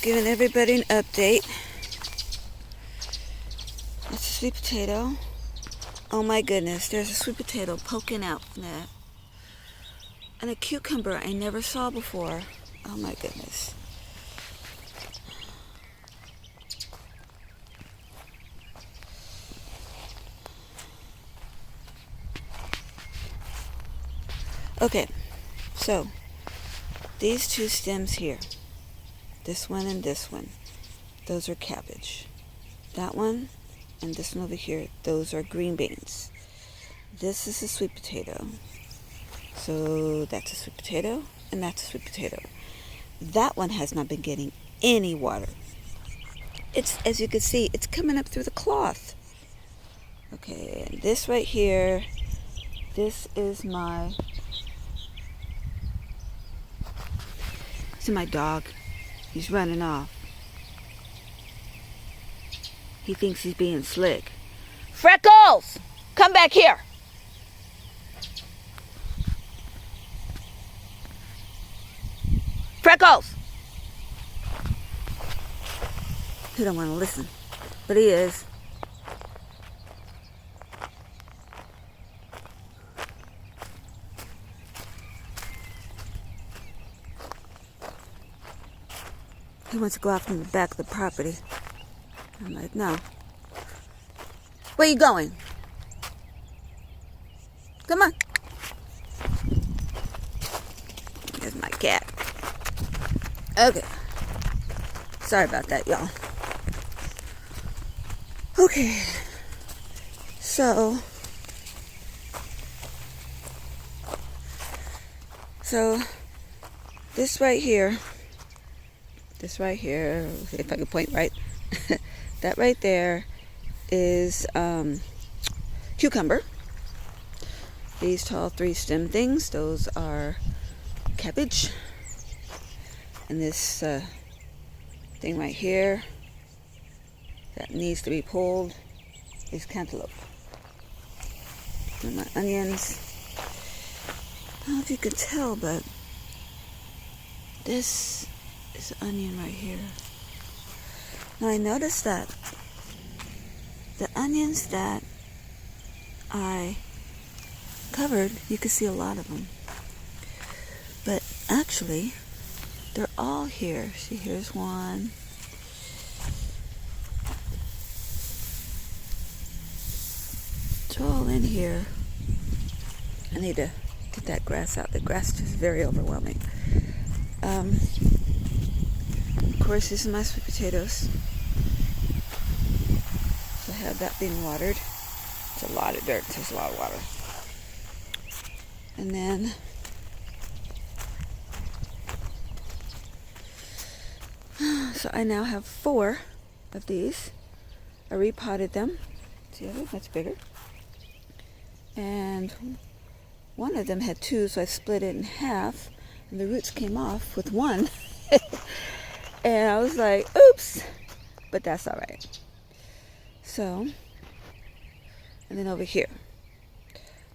Just giving everybody an update. That's a sweet potato. Oh my goodness, there's a sweet potato poking out from that. And a cucumber I never saw before. Oh my goodness. Okay, so these two stems here, this one and this one, those are cabbage. That one and this one over here, those are green beans. This is a sweet potato. So that's a sweet potato and that's a sweet potato. That one has not been getting any water. It's, as you can see, it's coming up through the cloth. Okay, and this right here, this is my dog. He's running off. He thinks he's being slick. Freckles! Come back here! Freckles! He don't want to listen, but he is. He wants to go off in the back of the property. I'm like, no. Where you going? Come on. There's my cat. Okay. Sorry about that, y'all. Okay. So this right here, if I can point right, that right there is cucumber. These tall 3-stem things, those are cabbage. And this thing right here that needs to be pulled is cantaloupe. And my onions, I don't know if you can tell, but this is an onion right here. Now I noticed that the onions that I covered, you can see a lot of them. But actually, they're all here. See, here's one. It's all in here. I need to get that grass out. The grass is just very overwhelming. Of course, this is my sweet potatoes. So I have that being watered. It's a lot of dirt, so it's a lot of water. And then so I now have 4 of these. I repotted them. See, that's bigger. And one of them had 2, so I split it in half. And the roots came off with 1. And I was like, oops. But that's all right. So, and then over here.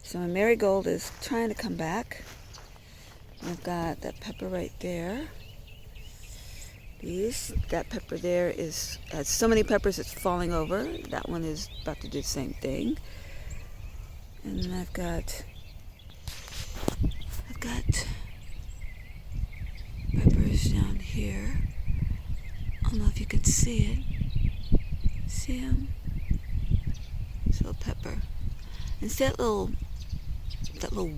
So my marigold is trying to come back. I've got that pepper right there. That pepper there has so many peppers it's falling over. That one is about to do the same thing. And then I've got peppers down here. I don't know if you can see it. See them? It's a little pepper. And see that little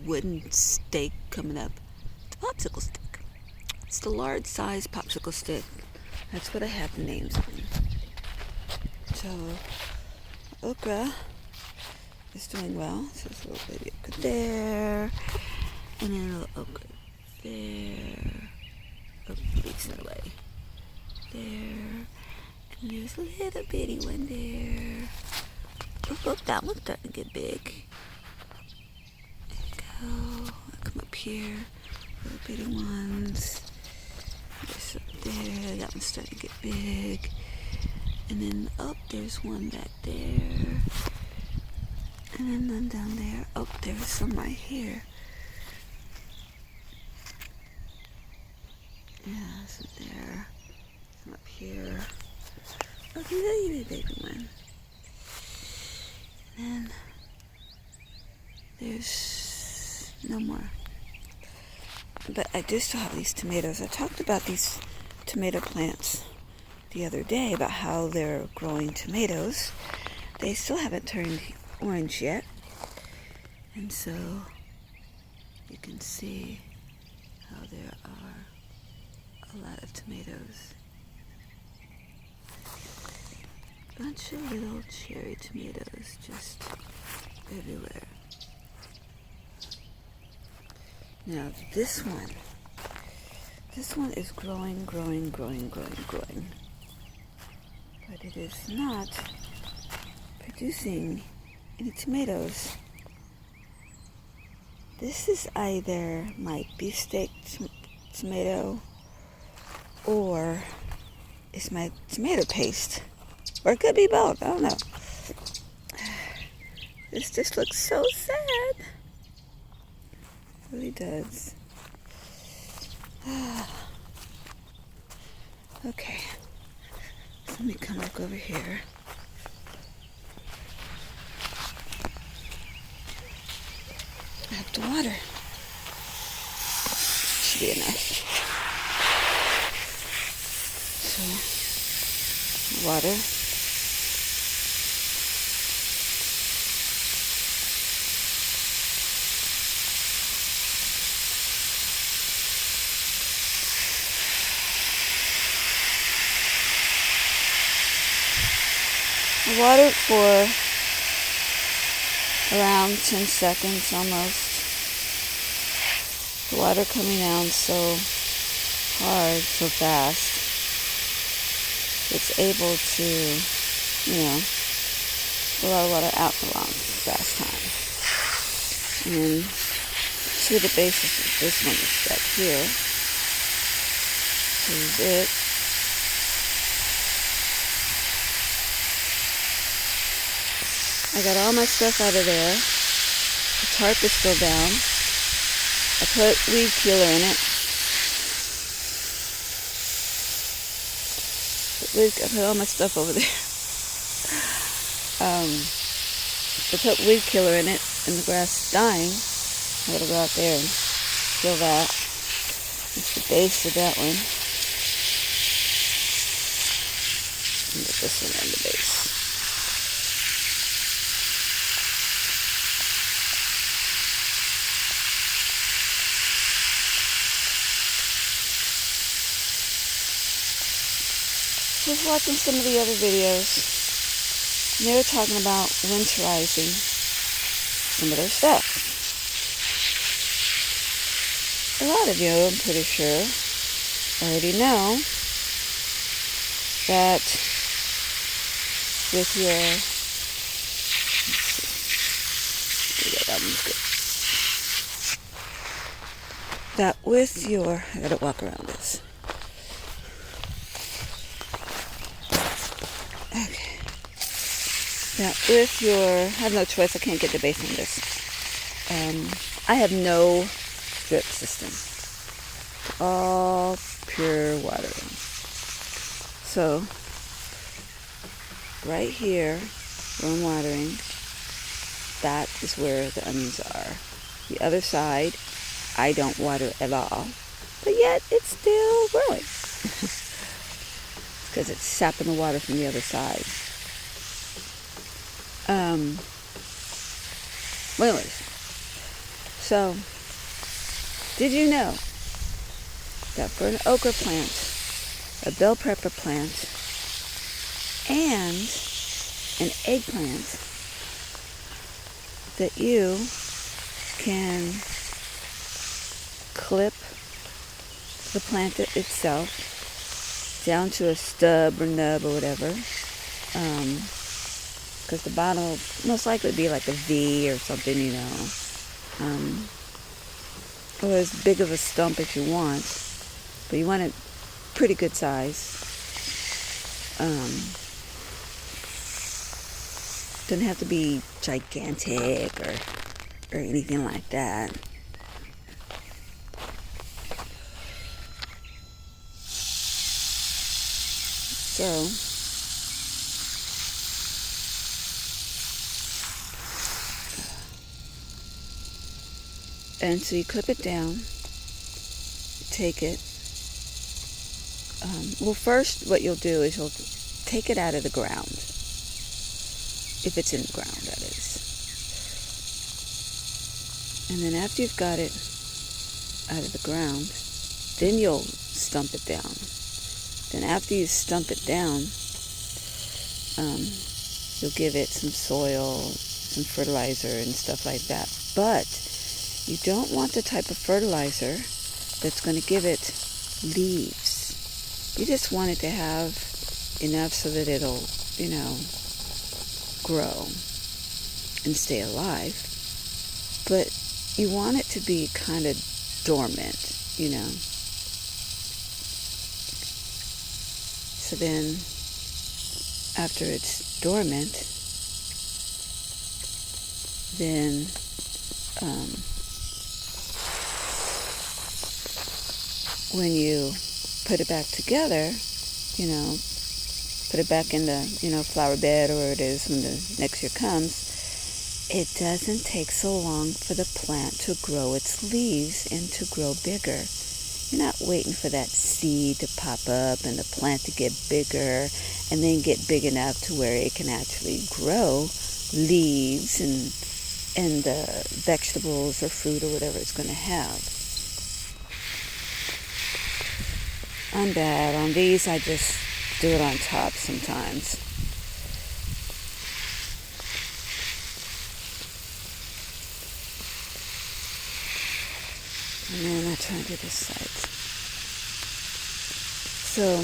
wooden stake coming up? It's a popsicle stick. It's the large size popsicle stick. That's what I have the names on. So, okra is doing well. So there's a little baby okra there. And then a little okra there. Oh, facing away. There. And there's a little bitty one there. Oh, that one's starting to get big. There you go. I'll come up here. Little bitty ones. There's up there. That one's starting to get big. And then, oh, there's one back there. And then none down there. Oh, there's some right here. Yeah, some there. Some up here. A little baby one. And there's no more. But I do still have these tomatoes. I talked about these tomato plants the other day, about how they're growing tomatoes. They still haven't turned orange yet. And so you can see how there are a lot of tomatoes. Bunch of little cherry tomatoes just everywhere. Now this one is growing. But it is not producing any tomatoes. This is either my beefsteak tomato or it's my tomato paste. Or it could be both. I don't know. This just looks so sad. It really does. Okay. So let me come back over here. I have to water. Should be enough. So, water. I water it for around 10 seconds almost. The water coming down so hard, so fast. It's able to, get a lot of water out in a long, fast time. And then to the basis of this one is back here. Here's it. I got all my stuff out of there. The tarp is still down. I put weed killer in it. I put all my stuff over there. I put weed killer in it, and the grass is dying. I gotta go out there and kill that. It's the base of that one. And get this one on the base. I was watching some of the other videos, and they were talking about winterizing some of their stuff. A lot of you, I'm pretty sure, already know that with your, that one's good. That with your, I gotta walk around this. Okay. Now, with your, I have no choice, I can't get the base on this. I have no drip system. All pure watering. So, right here, where I'm watering, that is where the onions are. The other side, I don't water at all. But yet, it's still growing. Because it's sapping the water from the other side. Well, anyways. So, did you know that for an okra plant, a bell pepper plant, and an eggplant, that you can clip the plant itself down to a stub or nub or whatever, because the bottom will most likely be like a V or something, or as big of a stump if you want, but you want it pretty good size. Doesn't have to be gigantic or anything like that. So and so you clip it down, take it. Well, first what you'll do is you'll take it out of the ground, if it's in the ground, that is. And then after you've got it out of the ground, then you'll stump it down. Then after you stump it down, you'll give it some soil, some fertilizer and stuff like that. But you don't want the type of fertilizer that's going to give it leaves. You just want it to have enough so that it'll, grow and stay alive. But you want it to be kind of dormant, So then, after it's dormant, then when you put it back together, put it back in the, flower bed or where it is when the next year comes, it doesn't take so long for the plant to grow its leaves and to grow bigger. You're not waiting for that seed to pop up and the plant to get bigger and then get big enough to where it can actually grow leaves and vegetables or fruit or whatever it's going to have. I'm bad on these. I just do it on top sometimes. And then I try to do this side. So,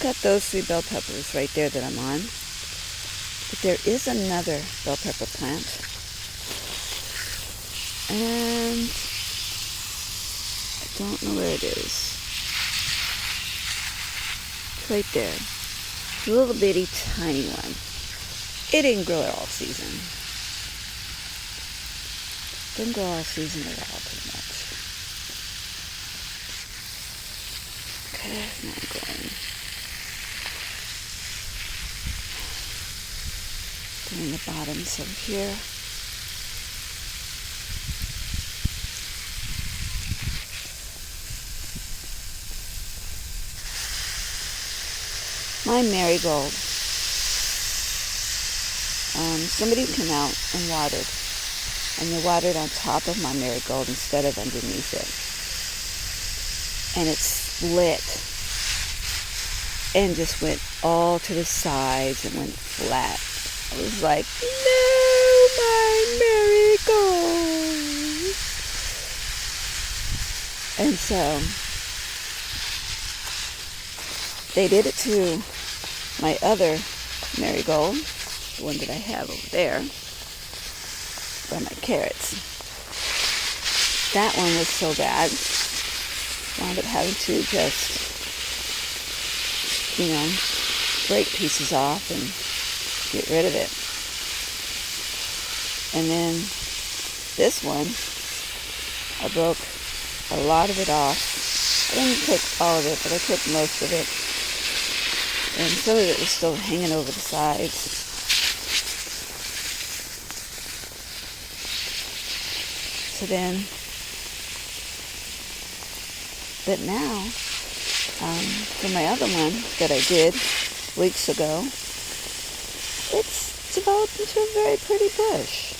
got those 3 bell peppers right there that I'm on. But there is another bell pepper plant. And I don't know where it is. It's right there. It's a little bitty tiny one. It didn't grow all season. Didn't grow all season at all, pretty much. Okay, now I'm going. Doing the bottoms over here. My marigold. Somebody came out and watered. And they watered on top of my marigold instead of underneath it. And it split. And just went all to the sides and went flat. I was like, no, my marigold. And so, they did it to my other marigold, the one that I have over there, by my carrots. That one was so bad, wound up having to just, break pieces off and get rid of it. And then this one, I broke a lot of it off. I didn't take all of it, but I took most of it. And some of it was still hanging over the sides. So then, but now, for my other one that I did weeks ago, it's developed into a very pretty bush.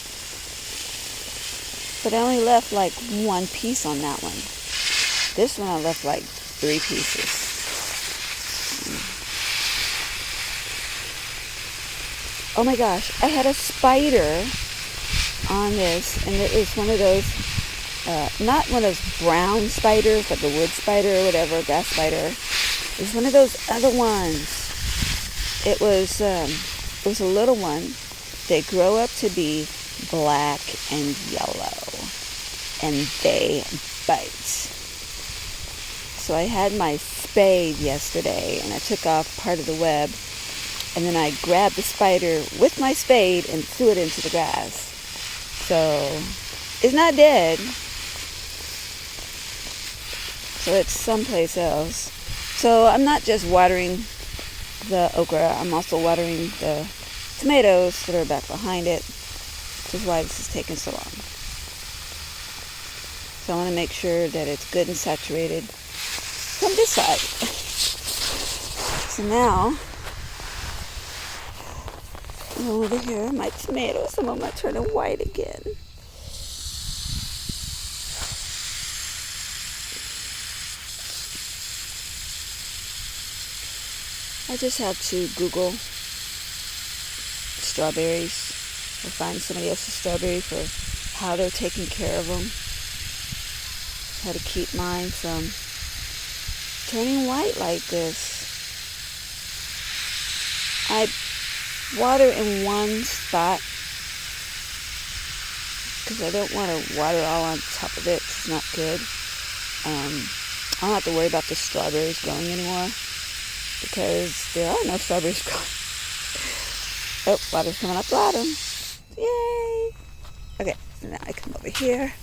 But I only left like 1 piece on that one. This one I left like 3 pieces. Oh my gosh, I had a spider on this, and it was one of those, not one of those brown spiders, like a wood spider or whatever, grass spider. It was one of those other ones. It was a little one. They grow up to be black and yellow, and they bite. So I had my spade yesterday, and I took off part of the web, and then I grabbed the spider with my spade and threw it into the grass. So it's not dead. So it's someplace else. So I'm not just watering the okra, I'm also watering the tomatoes that are back behind it, which is why this is taking so long. So I want to make sure that it's good and saturated from this side. So now, over here, my tomatoes, some of them are turning white again. I just have to Google strawberries or find somebody else's strawberry for how they're taking care of them. How to keep mine from turning white like this. I water in one spot because I don't want to water all on top of it. It's not good. I don't have to worry about the strawberries growing anymore because there are no strawberries growing. Oh, water's coming up the bottom. Yay! Okay, so now I come over here.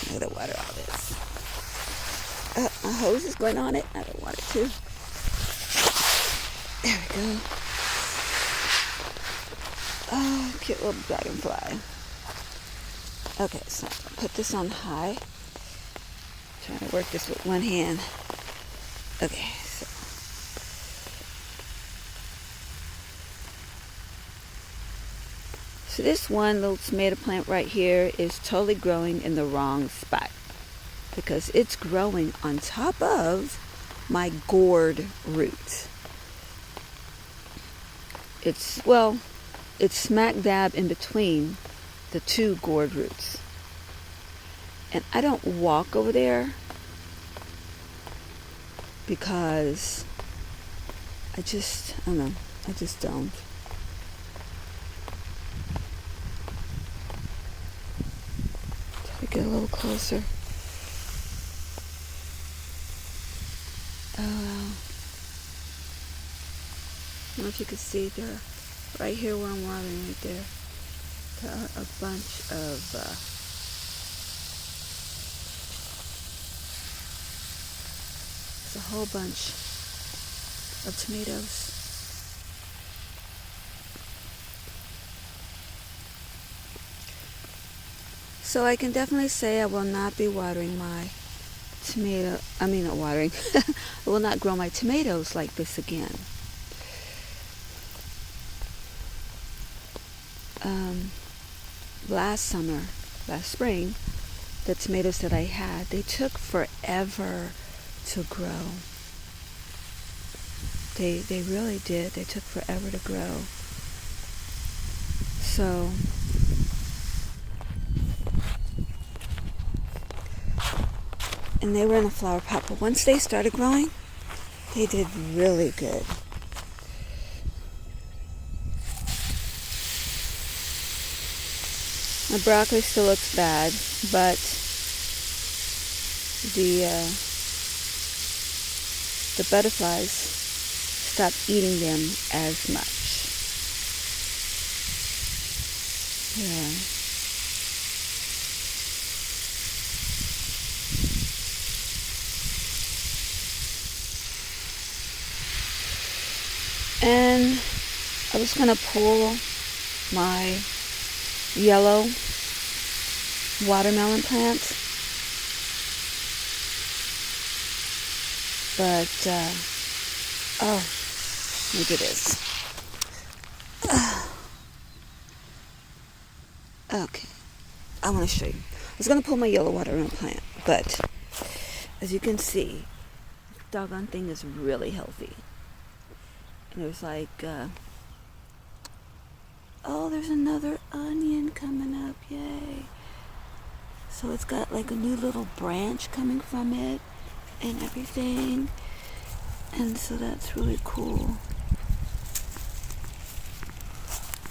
I'm going to water all this. My hose is going on it. I don't want it to. There we go. Oh, cute little dragonfly. Okay, so I'm going to put this on high. Trying to work this with one hand. Okay, so this one little tomato plant right here is totally growing in the wrong spot because it's growing on top of my gourd root. It's smack dab in between the two gourd roots. And I don't walk over there because I don't know, I just don't. Try to get a little closer. I don't know if you can see there, right here where I'm watering right there, there are a bunch of there's a whole bunch of tomatoes. So I can definitely say I will not be watering my I will not grow my tomatoes like this again. Last spring, the tomatoes that I had, they took forever to grow. They really did. They took forever to grow. So and they were in a flower pot, but once they started growing, they did really good. My broccoli still looks bad, but the butterflies stopped eating them as much. Yeah. And I was going to pull my yellow watermelon plant, but maybe it is. Okay, I want to show you. I was going to pull my yellow watermelon plant, but as you can see, the doggone thing is really healthy. And there's like, there's another onion coming up, yay. So it's got like a new little branch coming from it and everything. And so that's really cool.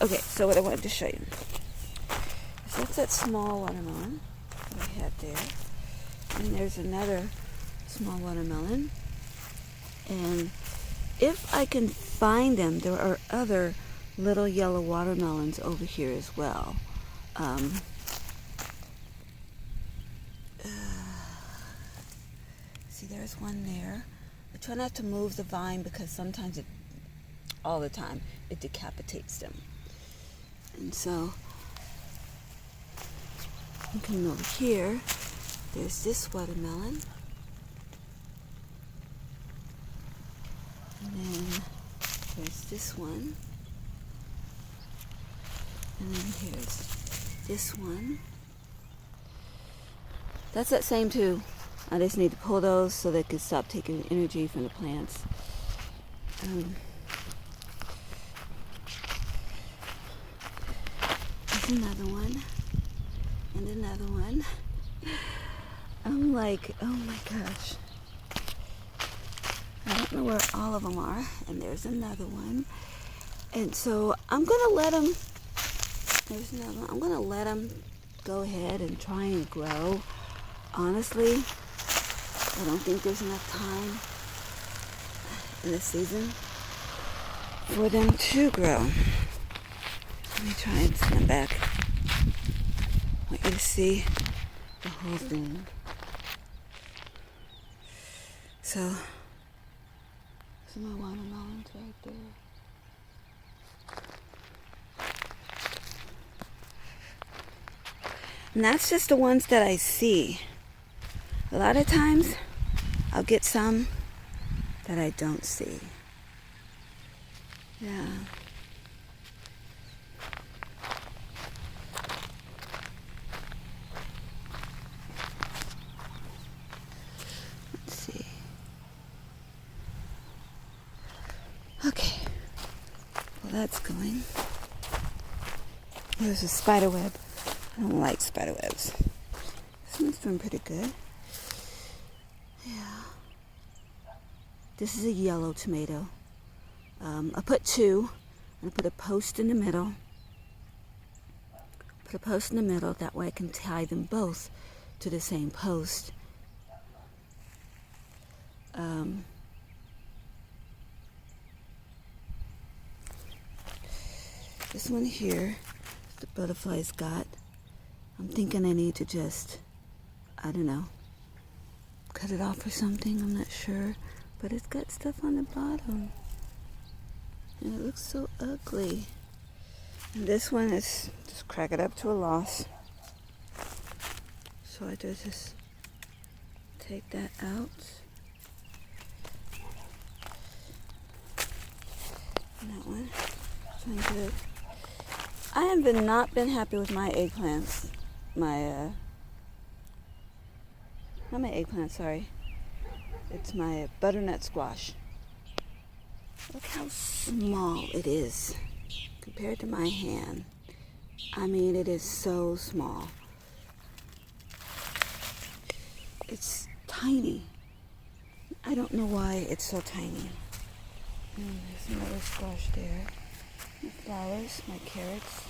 Okay, so what I wanted to show you is that's that small watermelon that I had there. And there's another small watermelon. And if I can find them, there are other little yellow watermelons over here as well. See, there's there's one there. I try not to move the vine because sometimes all the time, it decapitates them. And so, I'm coming over here. There's this watermelon. And then there's this one. And then here's this one. That's that same too. I just need to pull those so they can stop taking energy from the plants. There's another one. And another one. I'm like, oh my gosh. I don't know where all of them are. And there's another one. And so I'm going to let them, there's another one. I'm going to let them go ahead and try and grow. Honestly, I don't think there's enough time in this season for them to grow. Let me try and stand back. I want you to see the whole thing. So, some of my watermelons right there. And that's just the ones that I see. A lot of times, I'll get some that I don't see. Yeah. Let's see. Okay. Well, that's going. There's a spider web. I don't like spider webs. This one's been pretty good. Yeah. This is a yellow tomato. I put two. I put a post in the middle. Put a post in the middle. That way I can tie them both to the same post. This one here, the butterflies got. I'm thinking I need to just, I don't know, cut it off or something. I'm not sure. But it's got stuff on the bottom. And it looks so ugly. And this one is just crack it up to a loss. So I just take that out. And that one. Trying to. I have not been happy with my eggplants. Not my eggplant, sorry. It's my butternut squash. Look how small it is compared to my hand. I mean, it is so small. It's tiny. I don't know why it's so tiny. There's another squash there. My flowers, my carrots.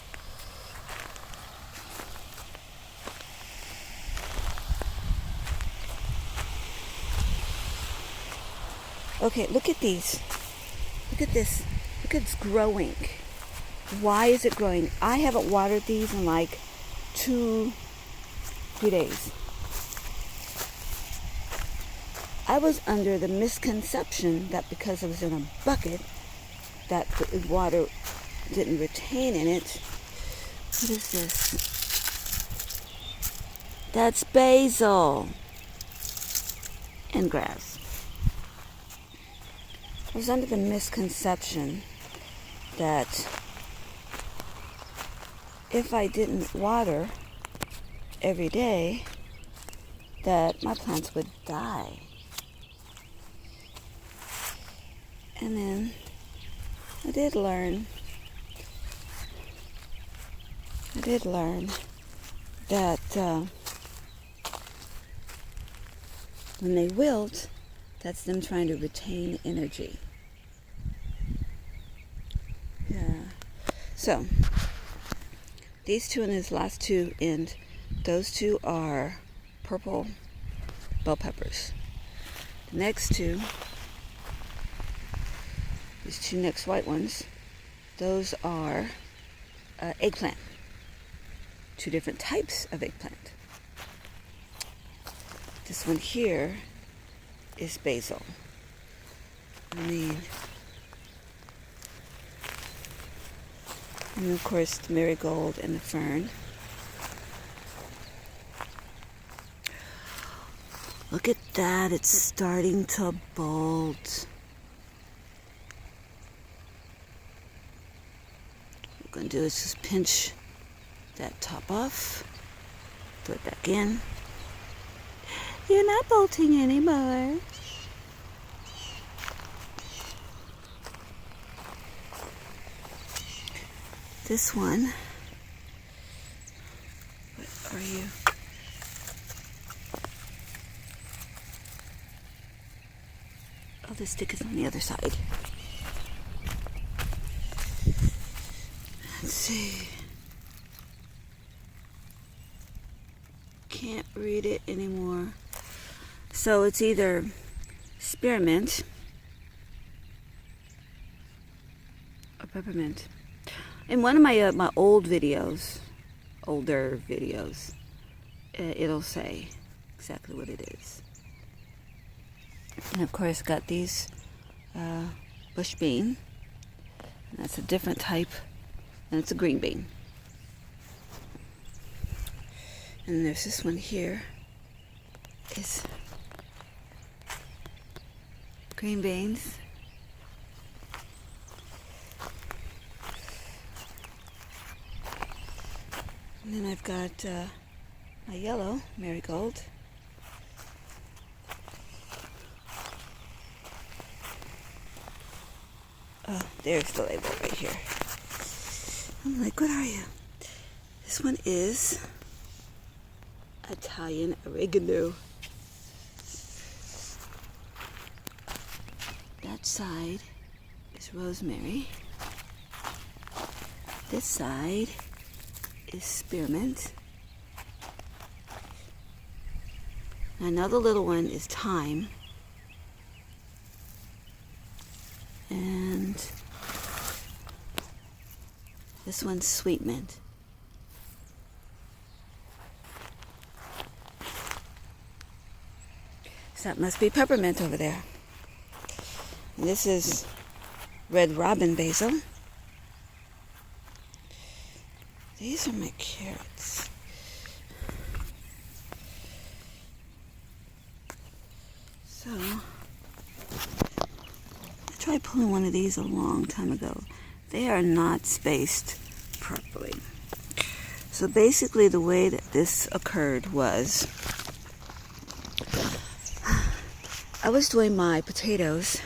Okay, look at these. Look at this. Look, it's growing. Why is it growing? I haven't watered these in like 2-3 days. I was under the misconception that because it was in a bucket, that the water didn't retain in it. What is this? That's basil and grass. I was under the misconception that if I didn't water every day, that my plants would die. And then I did learn that when they wilt, that's them trying to retain energy. Yeah. So, these two and these last two end, those two are purple bell peppers. The next two, these two next white ones, those are eggplant. Two different types of eggplant. This one here is basil. And of course the marigold and the fern. Look at that, it's starting to bolt. What we're going to do is just pinch that top off, put it back in. You're not bolting anymore. This one, what are you? Oh, the stick is on the other side. Let's see. Can't read it anymore. So it's either spearmint or peppermint. In one of my my older videos, it'll say exactly what it is. And of course, got these bush bean. That's a different type, and it's a green bean. And there's this one here. Is green beans. And then I've got my yellow marigold. Oh, there's the label right here. I'm like, what are you? This one is Italian oregano. That side is rosemary. This side is spearmint. Another little one is thyme. And this one's sweet mint. So that must be peppermint over there. And this is red robin basil. These are my carrots. So, I tried pulling one of these a long time ago. They are not spaced properly. So basically the way that this occurred was, I was doing my potatoes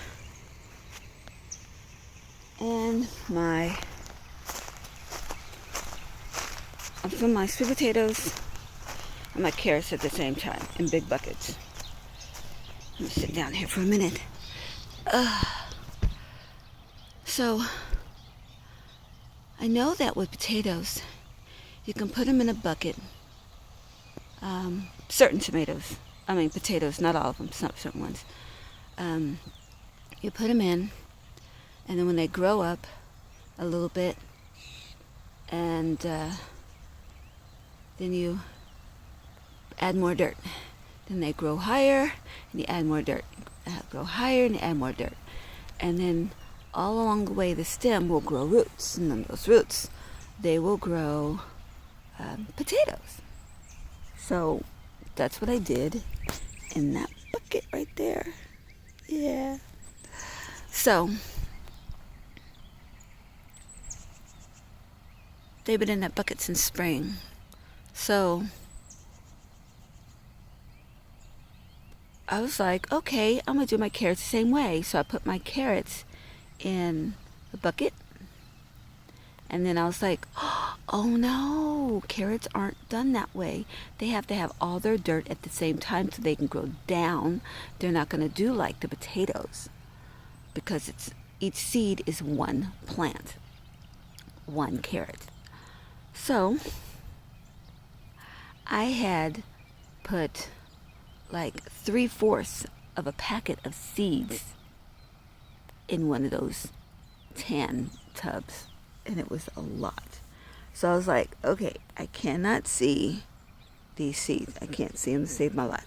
and my sweet potatoes and my carrots at the same time in big buckets. I'm gonna sit down here for a minute. So I know that with potatoes, you can put them in a bucket. Certain potatoes, not all of them, certain ones. You put them in, and then when they grow up a little bit, and then you add more dirt. Then they grow higher, and you add more dirt. Grow higher, and you add more dirt. And then all along the way, the stem will grow roots. And then those roots, they will grow potatoes. So that's what I did in that bucket right there. Yeah. So they've been in that bucket since spring. So I was like, okay, I'm going to do my carrots the same way. So I put my carrots in the bucket. And then I was like, oh no, carrots aren't done that way. They have to have all their dirt at the same time so they can grow down. They're not going to do like the potatoes, because each seed is one plant, one carrot. So I had put like 3/4 of a packet of seeds in one of those tan tubs, and it was a lot. So I was like, okay, I cannot see these seeds. I can't see them to save my life.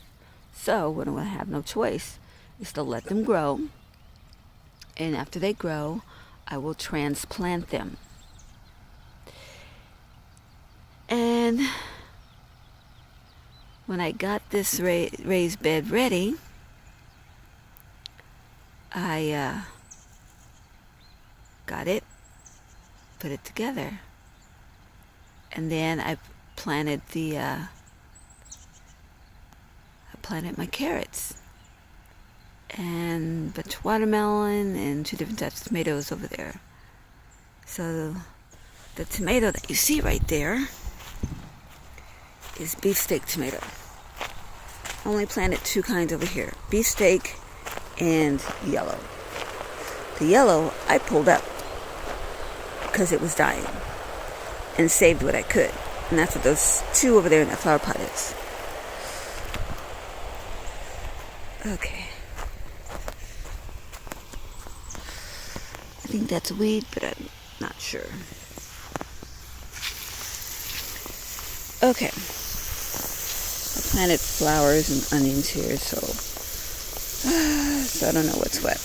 So what do I have? No choice is to let them grow. And after they grow, I will transplant them. And when I got this raised bed ready, I got it, put it together, and then I planted my carrots and a bunch of watermelon and 2 different types of tomatoes over there. So the tomato that you see right there is beefsteak tomato. I only planted 2 kinds over here, beefsteak and yellow. The yellow I pulled up because it was dying and saved what I could. And that's what those 2 over there in that flower pot is. Okay. I think that's a weed, but I'm not sure. Okay. I planted flowers and onions here, so I don't know what's what.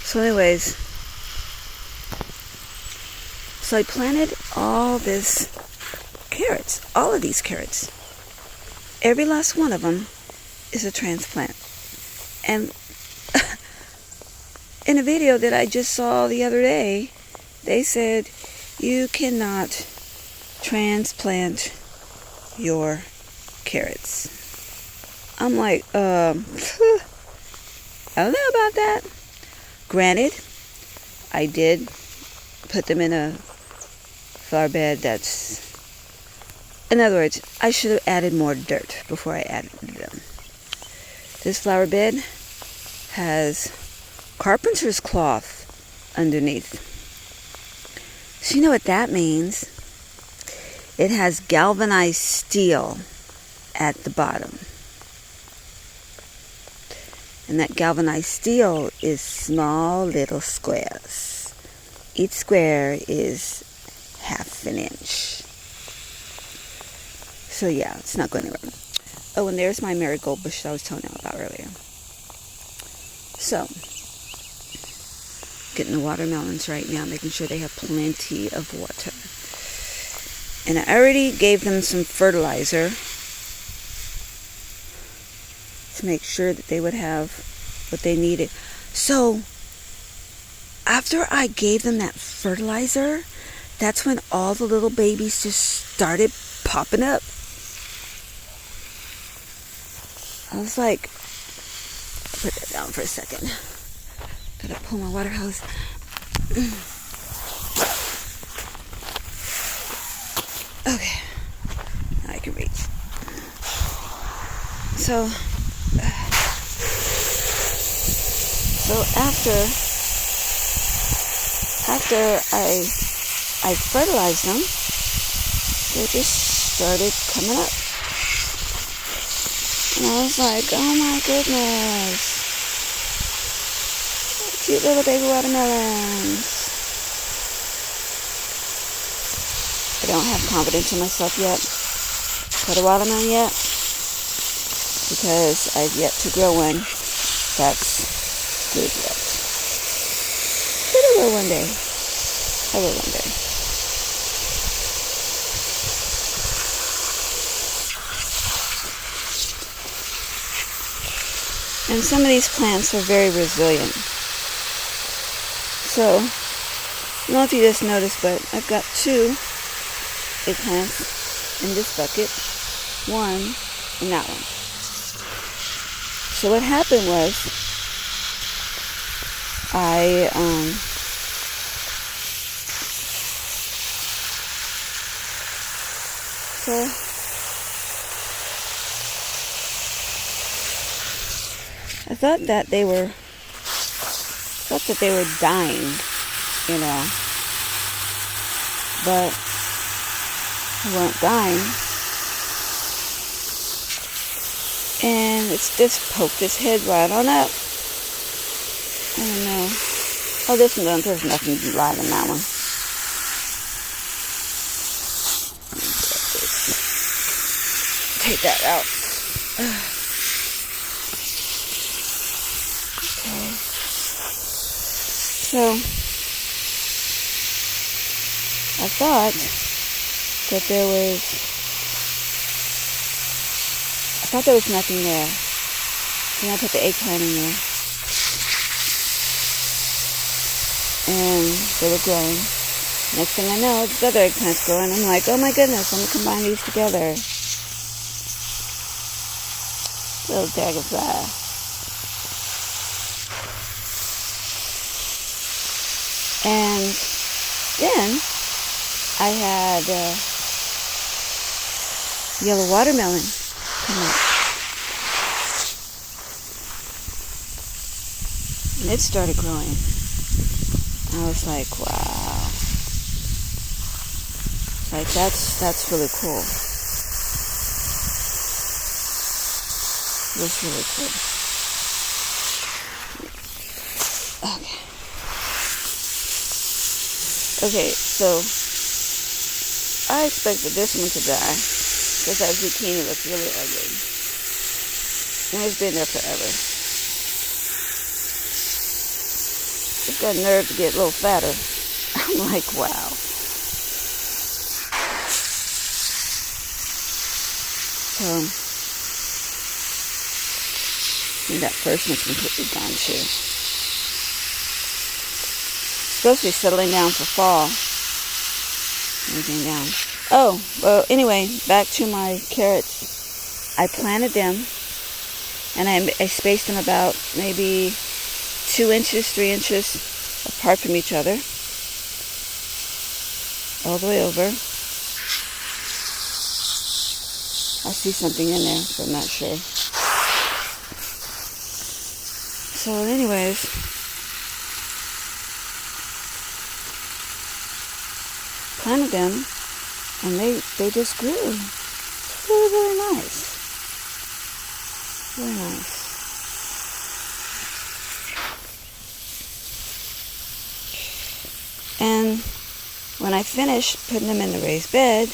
So anyways, so I planted all this carrots, all of these carrots. Every last one of them is a transplant. And in a video that I just saw the other day, they said you cannot transplant your carrots. I'm like, I don't know about that. Granted, I did put them in a flower bed that's... In other words, I should have added more dirt before I added them. This flower bed has carpenter's cloth underneath. So you know what that means? It has galvanized steel at the bottom. And that galvanized steel is small little squares. Each square is 1/2 inch. So yeah, it's not going anywhere. Oh, and there's my marigold bush that I was telling you about earlier. So, getting the watermelons right now, making sure they have plenty of water. And I already gave them some fertilizer to make sure that they would have what they needed. So, after I gave them that fertilizer, that's when all the little babies just started popping up. I was like, put that down for a second. Gotta pull my water hose. Okay, now I can reach. So after I fertilized them, they just started coming up. And I was like, oh my goodness. Cute little baby watermelons. I don't have confidence in myself yet. Cut a watermelon yet. Because I've yet to grow one that's good yet. But I will one day. I will one day. And some of these plants are very resilient. So, I don't know if you just noticed, but I've got 2 eggplants in this bucket. 1 in that one. So what happened was, I thought that they were dying, you know, but they weren't dying. And it's just poked its head right on up. I don't know. Oh, this one, there's nothing live in that one. Take that out. So I thought that there was nothing there. Then I put the eggplant in there. And they were growing. Next thing I know, this other eggplant's growing. I'm like, oh my goodness, I'm going to combine these together. Little dragonfly. And then I had yellow watermelon come up. And it started growing. I was like, wow. Like, that's really cool. That's really cool. Okay. Okay, so I expected this one to die because that zucchini looks really ugly. And it's been there forever. It's got nerve to get a little fatter. I'm like, wow. So, and that first one's completely gone too. Supposed to be settling down for fall. Everything down. Oh, well, anyway, back to my carrots. I planted them, and I spaced them about maybe 2 inches, 3 inches apart from each other, all the way over. I see something in there, but I'm not sure. So anyways, planted them, and they just grew. It's really, really nice. Really nice. And when I finished putting them in the raised bed,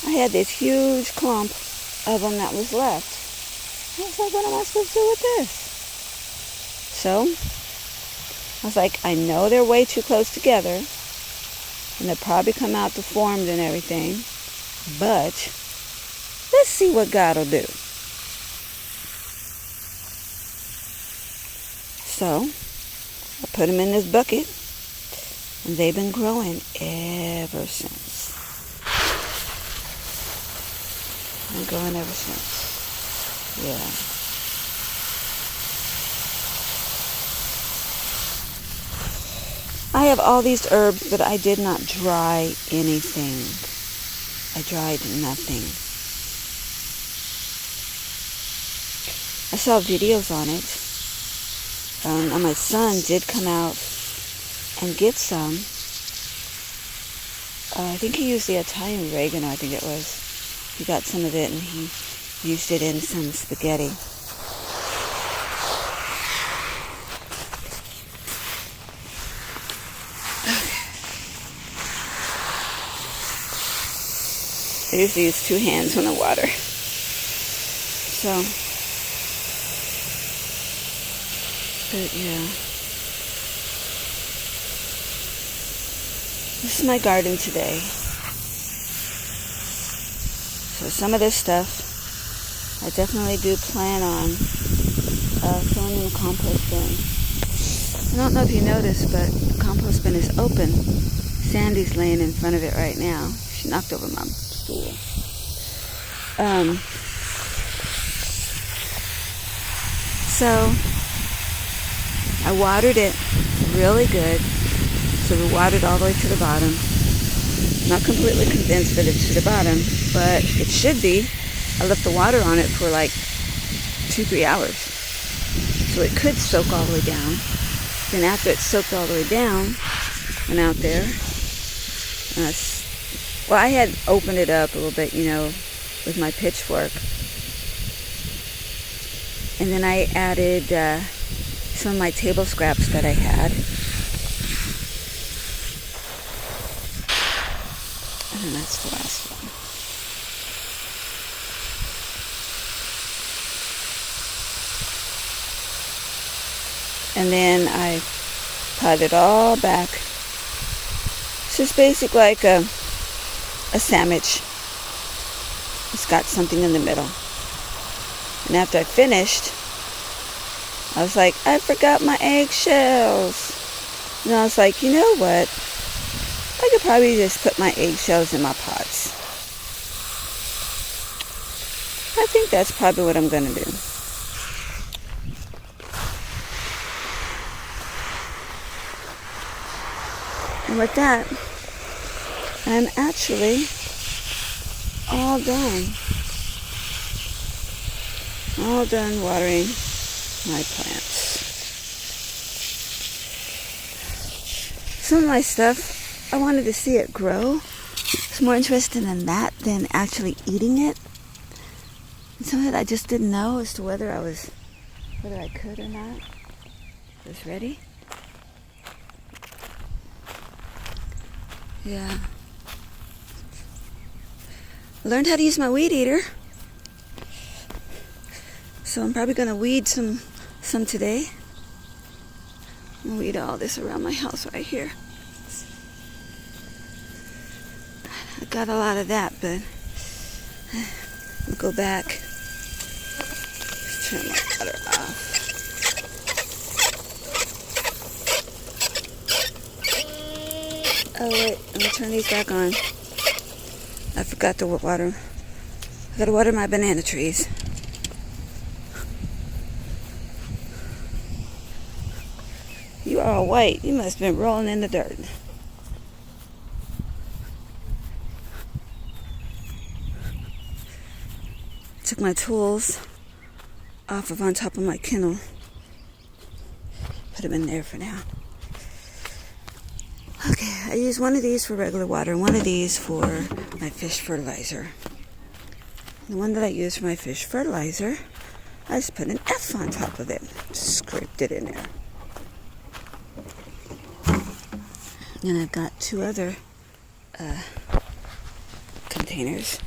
I had this huge clump of them that was left. I was like, what am I supposed to do with this? So, I was like, I know they're way too close together, and they'll probably come out deformed and everything, but let's see what God will do. So, I put them in this bucket, and they've been growing ever since. Been growing ever since. Yeah. I have all these herbs, but I did not dry anything. I dried nothing. I saw videos on it. And my son did come out and get some. I think he used the Italian oregano, I think it was. He got some of it and he used it in some spaghetti. I usually use 2 hands on the water. So, but yeah. This is my garden today. So some of this stuff, I definitely do plan on throwing in the compost bin. I don't know if you noticed, but the compost bin is open. Sandy's laying in front of it right now. She knocked over my stool. So I watered it really good. So we watered all the way to the bottom. Not completely convinced that it's to the bottom, but it should be. I left the water on it for like 2-3 hours. So it could soak all the way down. Then after it soaked all the way down, went out there. Well, I had opened it up a little bit, with my pitchfork. And then I added some of my table scraps that I had. And that's the last one. And then I pot it all back. It's just basic like a sandwich. It's got something in the middle. And after I finished, I was like, I forgot my eggshells. And I was like, you know what? I could probably just put my eggshells in my pots. I think that's probably what I'm going to do. And with that, I'm actually all done. All done watering my plants. Some of my stuff, I wanted to see it grow. I was more interested in that than actually eating it. And some of it I just didn't know as to whether I could or not. Just ready? Yeah. I learned how to use my weed eater. So I'm probably going to weed some today. I'm going to weed all this around my house right here. I got a lot of that, but I'll go back. Just turn my water off. Oh wait, let me turn these back on. I forgot to water. I gotta water my banana trees. You are all white. You must have been rolling in the dirt. Took my tools off of on top of my kennel. Put them in there for now. Okay, I use one of these for regular water and one of these for my fish fertilizer. The one that I use for my fish fertilizer, I just put an F on top of it. Scraped it in there. And I've got two other containers.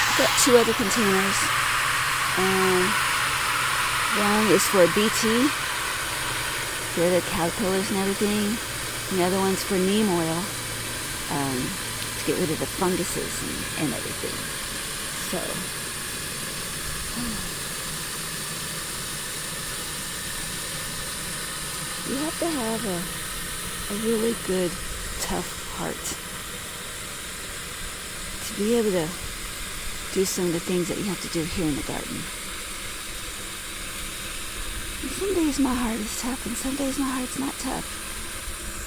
I've got two other containers. One is for BT, for the caterpillars and everything. And the other one's for neem oil, to get rid of the funguses and everything. So, you have to have a really good, tough heart to be able to do some of the things that you have to do here in the garden. And some days my heart is tough and some days my heart's not tough.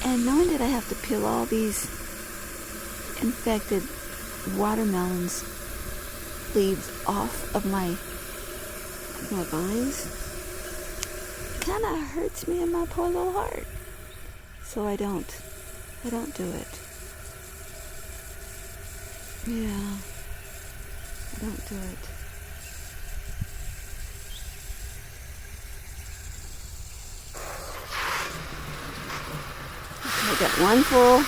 And knowing that I have to peel all these infected watermelons leaves off of my vines kind of hurts me in my poor little heart. So I don't do it. Yeah, I don't do it. I got one full,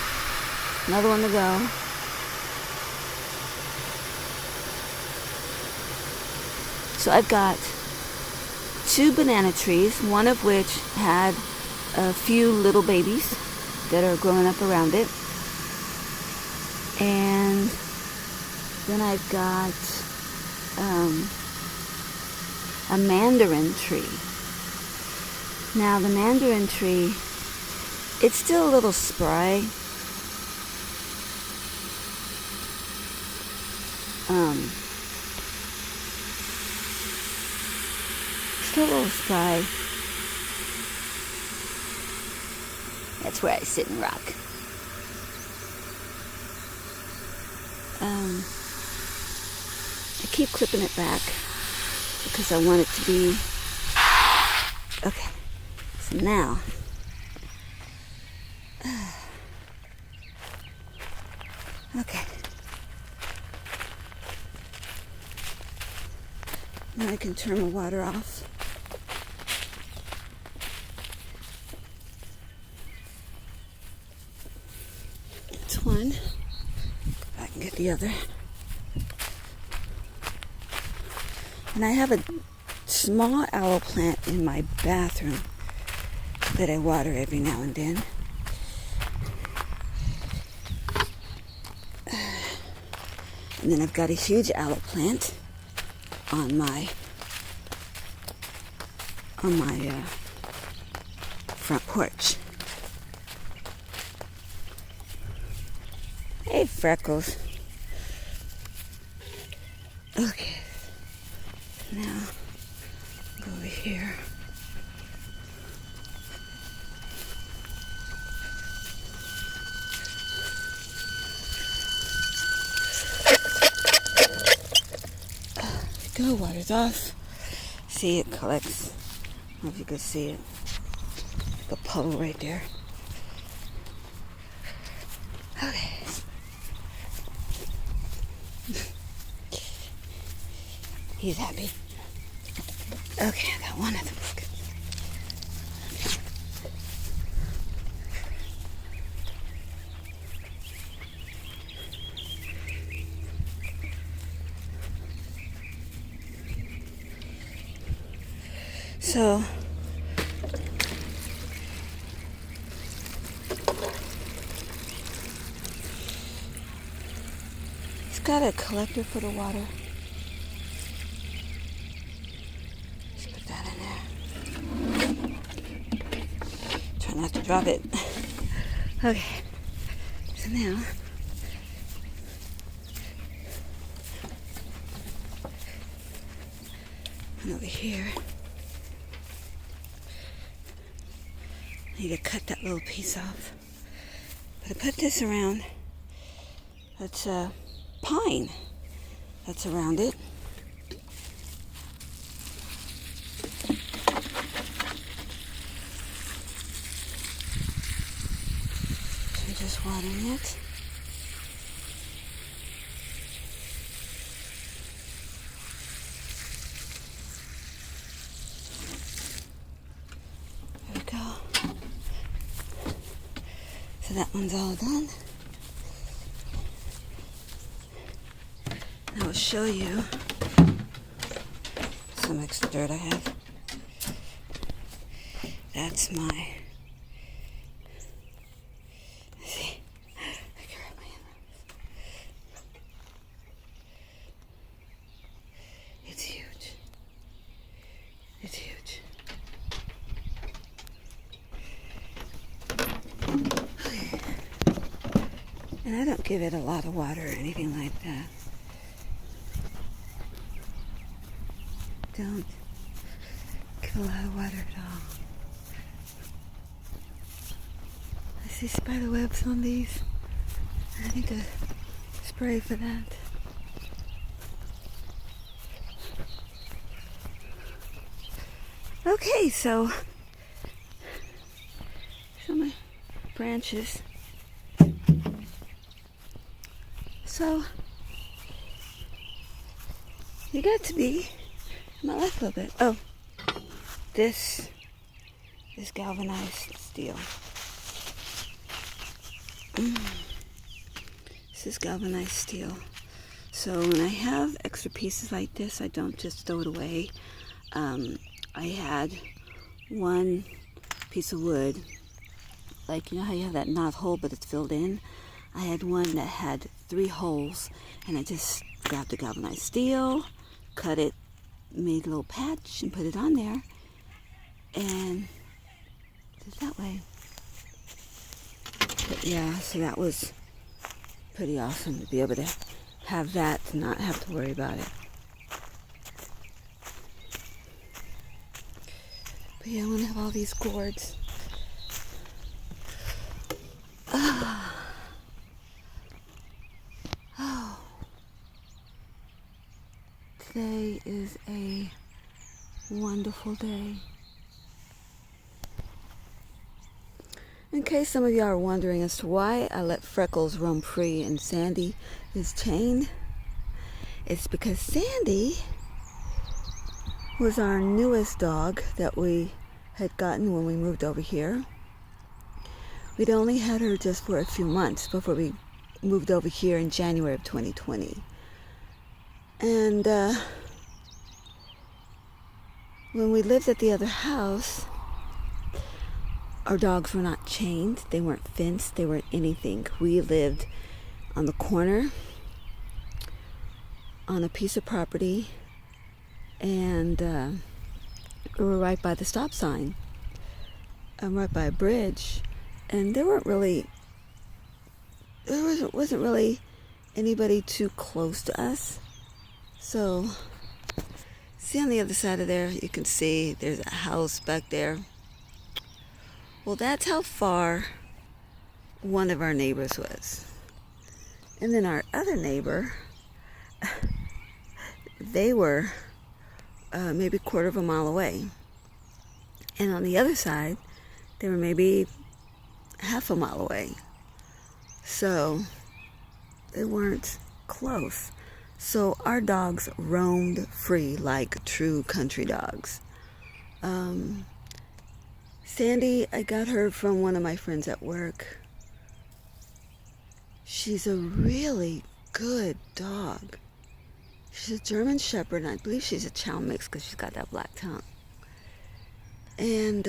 another one to go. So I've got 2 banana trees, one of which had a few little babies that are growing up around it. And then I've got a mandarin tree. Now the mandarin tree, it's still a little spry. Still a little spry. That's where I sit and rock. I keep clipping it back because I want it to be okay. So now okay. Now I can turn the water off. That's one. I can get the other. And I have a small aloe plant in my bathroom that I water every now and then. And then I've got a huge aloe plant on my front porch. Hey, Freckles. Okay. Now, go over here. Go, water's off. See, it collects. I don't know if you can see it. Like a puddle right there. Okay. He's happy. Okay, I got one of them. So, it's got a collector for the water. Just put that in there. Try not to drop it. Okay, so now, and over here, I need to cut that little piece off. But I put this around. That's a pine that's around it. So I'm just watering it. There we go. So that one's all done. I will show you some extra dirt I have. That's my, see, I can wrap my hand around this. It's huge. It's huge. And I don't give it a lot of water or anything like that. Don't give a lot of water at all. I see spider webs on these. I need to spray for that. Okay, so my branches. So you got to be in my life a little bit. Oh, this is galvanized steel. This is galvanized steel. So when I have extra pieces like this, I don't just throw it away. I had one piece of wood, like you know how you have that knot hole but it's filled in? I had one that had 3 holes, and I just grabbed the galvanized steel, cut it, made a little patch and put it on there, and did it that way. But yeah, so that was pretty awesome to be able to have that, to not have to worry about it. But yeah, I want to have all these gourds. Oh. Today is a wonderful day. In case some of you are wondering as to why I let Freckles roam free and Sandy is chained, it's because Sandy was our newest dog that we had gotten when we moved over here. We'd only had her just for a few months before we moved over here in January of 2020. And when we lived at the other house, our dogs were not chained. They weren't fenced. They weren't anything. We lived on the corner on a piece of property, and we were right by the stop sign. I'm right by a bridge, and there wasn't really anybody too close to us. So, see on the other side of there, you can see there's a house back there. Well, that's how far one of our neighbors was. And then our other neighbor, they were maybe a quarter of a mile away. And on the other side, they were maybe half a mile away. So they weren't close. So our dogs roamed free like true country dogs. Sandy, I got her from one of my friends at work. She's a really good dog. She's a German Shepherd, and I believe she's a Chow mix because she's got that black tongue. And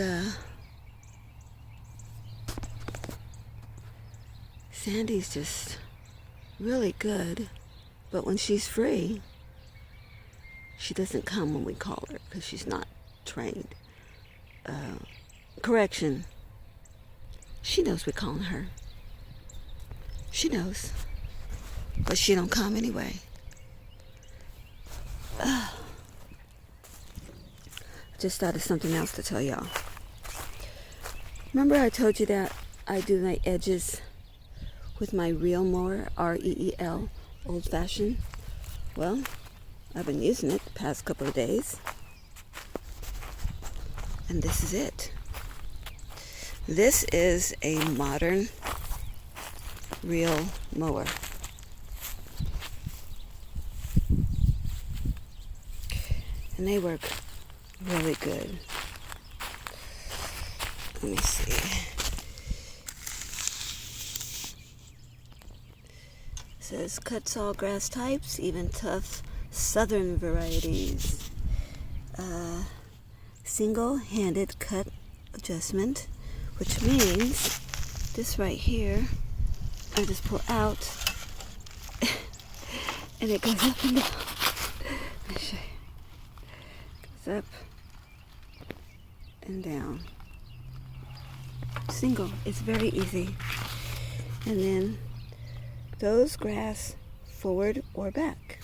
Sandy's just really good, but when she's free, she doesn't come when we call her because she's not trained. Correction. She knows we're calling her. She knows, but she don't come anyway. Just thought of something else to tell y'all. Remember I told you that I do my edges with my reel mower, R-E-E-L, old fashioned? Well, I've been using it the past couple of days. And this is it. This is a modern reel mower. And they work really good. Let me see. It says cuts all grass types, even tough southern varieties. Single-handed cut adjustment, which means this right here, I just pull out and it goes up and down. Let me show you. It goes up and down. Single. It's very easy. And then those grass forward or back.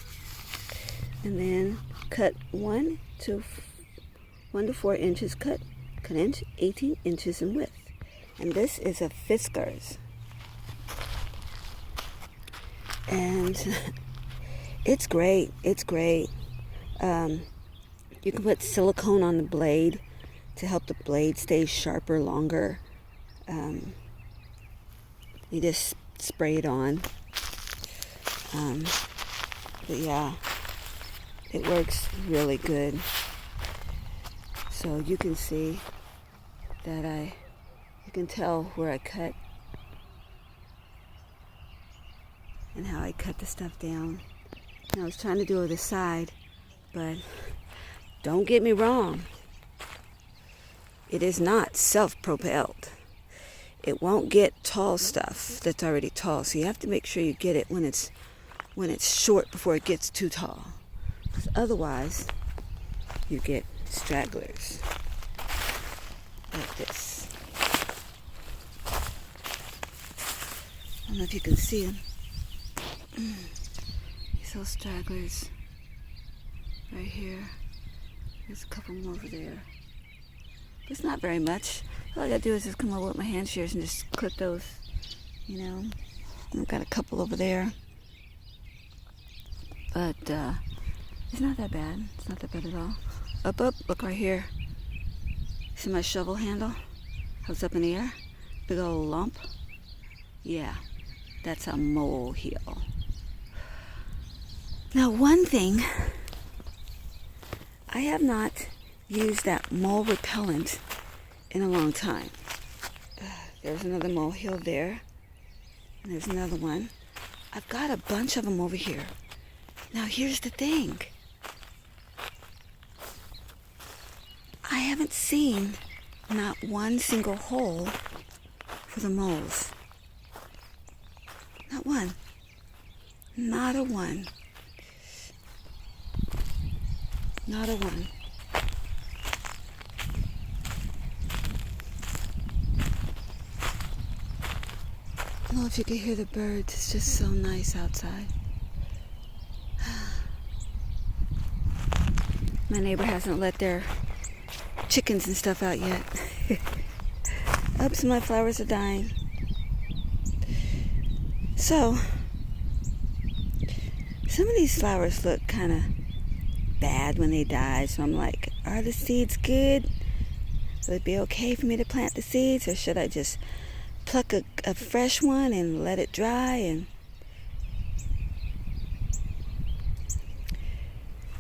And then cut 1 to 4 inches cut inch, 18 inches in width. And this is a Fiskars. And it's great. It's great. You can put silicone on the blade to help the blade stay sharper longer. You just spray it on. But yeah, it works really good. So you can see that you can tell where I cut and how I cut the stuff down. And I was trying to do it the side, but don't get me wrong. It is not self-propelled. It won't get tall stuff that's already tall. So you have to make sure you get it when it's short before it gets too tall. Because otherwise, you get stragglers like this. I don't know if you can see them. These little stragglers right here. There's a couple more over there. But it's not very much. All I gotta do is just come over with my hand shears and just clip those, you know. And I've got a couple over there. But it's not that bad. It's not that bad at all. Up, look right here. See my shovel handle? How it's up in the air? Big old lump. Yeah, that's a molehill. Now, one thing, I have not used that mole repellent in a long time. There's another molehill there. And there's another one. I've got a bunch of them over here. Now, here's the thing. haven't seen not one single hole for the moles. Not one. Not a one. Not a one. I don't know if you can hear the birds. It's just so nice outside. My neighbor hasn't let their chickens and stuff out yet. Oops, some of my flowers are dying. So, some of these flowers look kind of bad when they die. So I'm like, are the seeds good? Will it be okay for me to plant the seeds? Or should I just pluck a fresh one and let it dry? And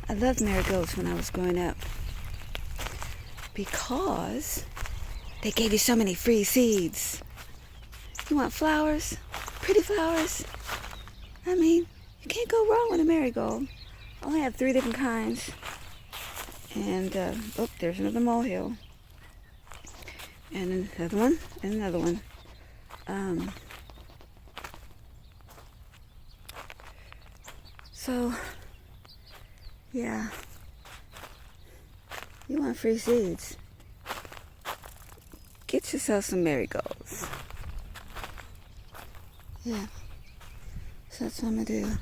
I loved marigolds when I was growing up because they gave you so many free seeds. You want flowers? Pretty flowers? I mean, you can't go wrong with a marigold. I only have 3 different kinds. And, oh, there's another molehill. And another one, and another one. So, yeah. You want free seeds? Get yourself some marigolds. Yeah. So that's what I'm gonna do.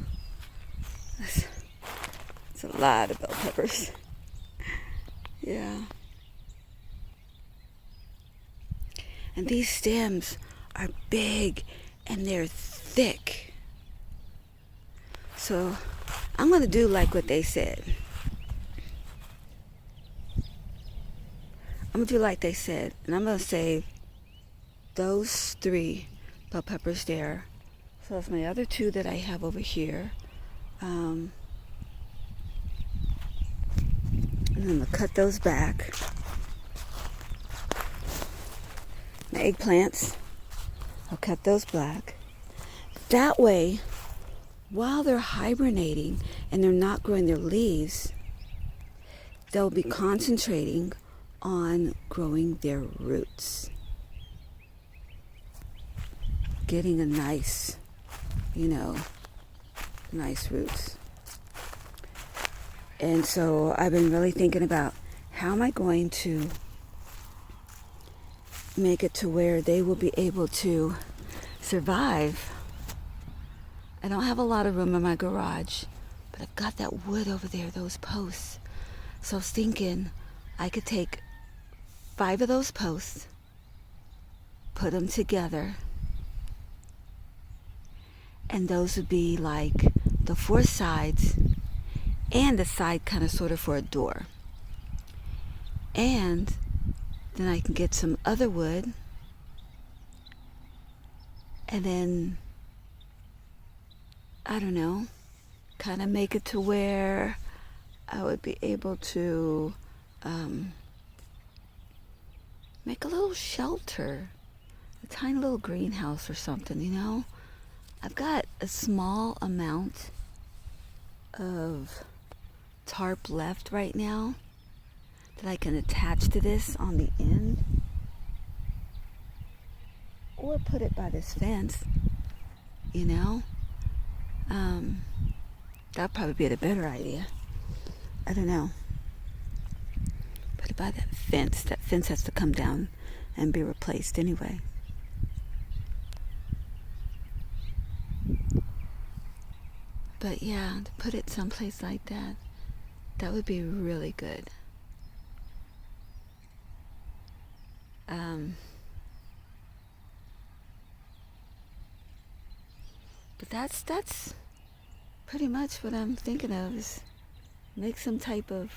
It's a lot of bell peppers. Yeah. And these stems are big and they're thick. So I'm gonna do like what they said. I'm gonna do like they said, and I'm gonna save those 3 bell peppers there. So that's my other 2 that I have over here. And I'm gonna cut those back. My eggplants, I'll cut those back. That way, while they're hibernating and they're not growing their leaves, they'll be concentrating on growing their roots. Getting a nice, nice roots. And so I've been really thinking about how am I going to make it to where they will be able to survive. I don't have a lot of room in my garage, but I've got that wood over there, those posts. So I was thinking I could take 5 of those posts, put them together, and those would be like the 4 sides and the side kind of sort of for a door. And then I can get some other wood and then, I don't know, kind of make it to where I would be able to make a little shelter, a tiny little greenhouse or something, I've got a small amount of tarp left right now that I can attach to this on the end, or put it by this fence, that'd probably be the better idea. I don't know. Put it by that fence. That fence has to come down and be replaced anyway. But yeah, to put it someplace like that, that would be really good. But that's pretty much what I'm thinking of, is make some type of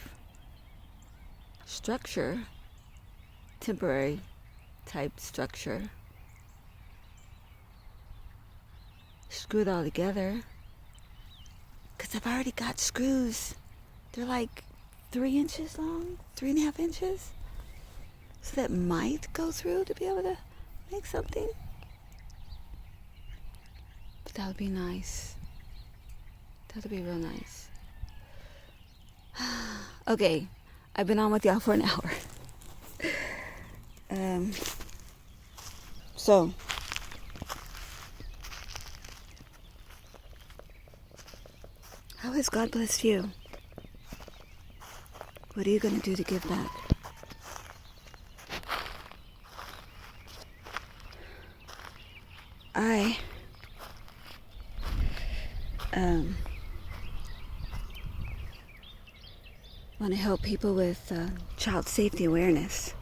structure, temporary type structure. Screw it all together. Because I've already got screws. They're like 3 inches long, 3.5 inches. So that might go through to be able to make something. But that would be nice. That would be real nice. Okay, I've been on with y'all for an hour. So, how has God blessed you? What are you going to do to give back? I want to help people with child safety awareness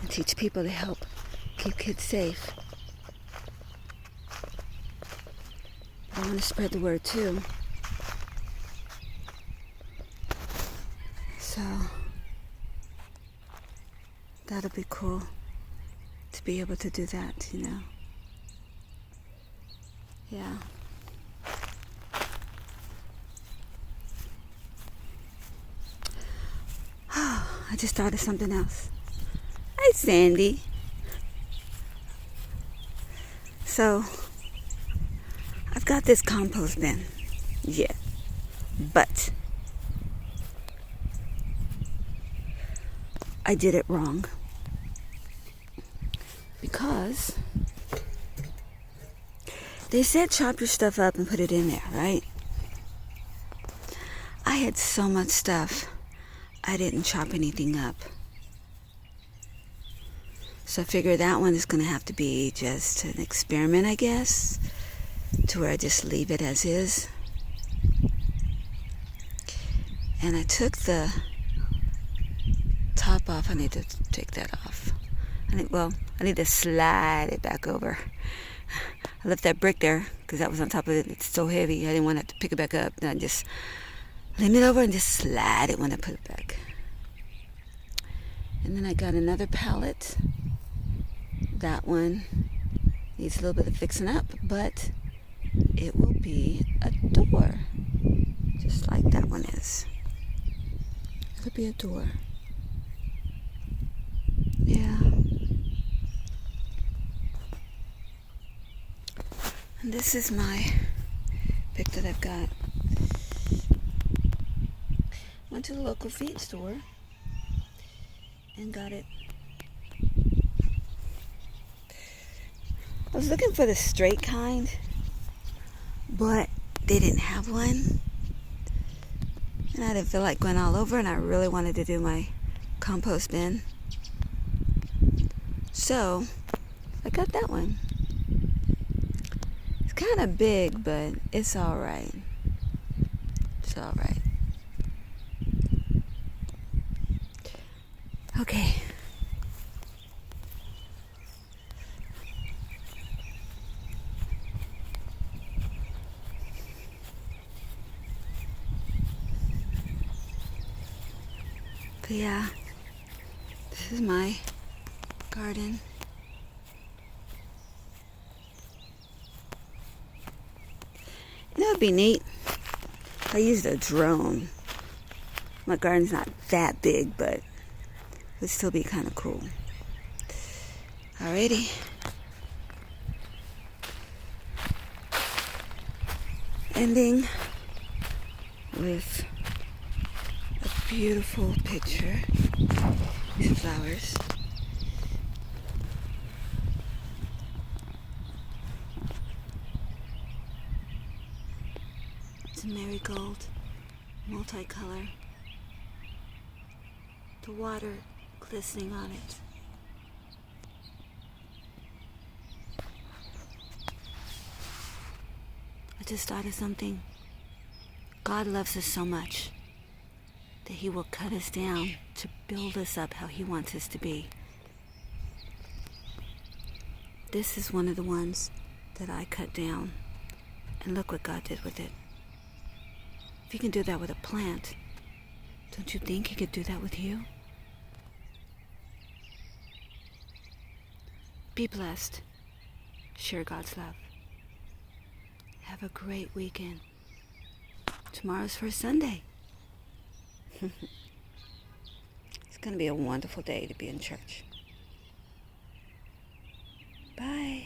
and teach people to help keep kids safe. But I want to spread the word too. So that'll be cool to be able to do that, you know. Yeah. I just thought of something else. Hi, Sandy. So, I've got this compost bin. Yeah. But I did it wrong. Because they said chop your stuff up and put it in there, right? I had so much stuff, I didn't chop anything up. So I figured that one is going to have to be just an experiment, I guess, to where I just leave it as is. And I took the top off. I need to take that off. I need to slide it back over. I left that brick there because that was on top of it. It's so heavy. I didn't want to have to pick it back up. Then I just lean it over and just slide it when I put it back. And then I got another pallet. That one needs a little bit of fixing up, but it will be a door, just like that one is. It'll be a door. Yeah. And this is my pick that I've got. Went to the local feed store and got it. I was looking for the straight kind, but they didn't have one. And I didn't feel like going all over, and I really wanted to do my compost bin. So, I got that one. It's kind of big, but it's alright. It's alright. Okay. But yeah, this is my garden. And that would be neat. I used a drone. My garden's not that big, but it would still be kind of cool. Alrighty. Ending with a beautiful picture. Some flowers. It's a marigold, multicolor. The water glistening on it. I just thought of something. God loves us so much that He will cut us down to build us up how He wants us to be. This is one of the ones that I cut down, and look what God did with it. If He can do that with a plant, don't you think He could do that with you? Be blessed. Share God's love. Have a great weekend. Tomorrow's First Sunday. It's going to be a wonderful day to be in church. Bye.